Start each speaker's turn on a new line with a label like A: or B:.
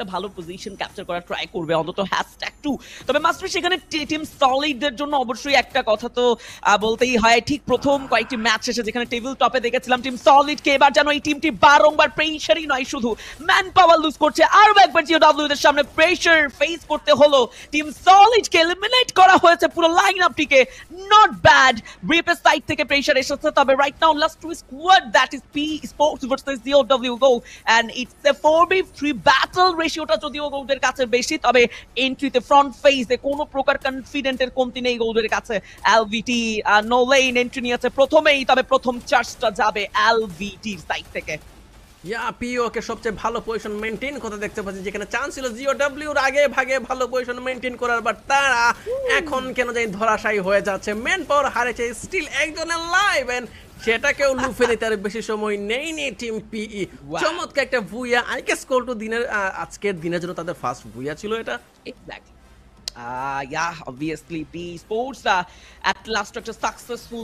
A: একটা ভালো position capture করার ট্রাই করবে অন্তত #2। তবে মাস্টার সেখানে টিম সলিডদের জন্য অবশ্যই একটা কথা তো বলতেই হয়, ঠিক প্রথম কয়েকটি ম্যাচ শেষে যেখানে টেবিল টপে দেখেছিলাম টিম সলিডকে, এবার যেন এই টিমটি বারংবার প্রেশারই নয় শুধু ম্যান পাওয়ার লুজ করছে, আরো একবার জিওডব্লিউ এর সামনে প্রেশার ফেস করতে হলো। টিম সলিডকে এলিমিনেট করা হয়েছে পুরো লাইন আপটিকে, নট ব্যাড। ব্রিপের সাইড থেকে প্রেশার এসেছে, তবে right now last two squad that is P Sports versus GOW go, and it's a 4v3 battle. রেশিওটা যদিও গোলদের কাছে বেশি, তবে এন্ট্রিতে ফ্রন্ট ফেসে কোনো প্রকার কনফিডেন্টের কমতি নেই গোলদের কাছে। এলভিটি নো লেন এন্ট্রি নিয়েছে প্রথমেই, তবে প্রথম চার্জটা যাবে এলভিটির সাইড থেকে।
B: পিও কে সবচেয়ে ভালো পজিশন মেইনটেইন করতে দেখতে পাচ্ছি, যেখানে চান্স ছিল জিওডব্লিউর আগে ভাগে ভালো পজিশন মেইনটেইন করার, বাট তারা এখন কেন জানি ধরাশায়ী হয়ে যাচ্ছে। ম্যান পাওয়ার হারেছে, স্টিল একজনের লাইভ, এন্ড সেটাকেও লুফে নিতে আর বেশি সময় নেইনি টিম পিই। চমৎকার একটা ভুইয়া, আই গেস কল টু দিনের আজকের দিনের জন্য তাদের ফার্স্ট ভুইয়া ছিল এটা।
A: Exactly. Yeah, obviously, B Sports at last একটা successful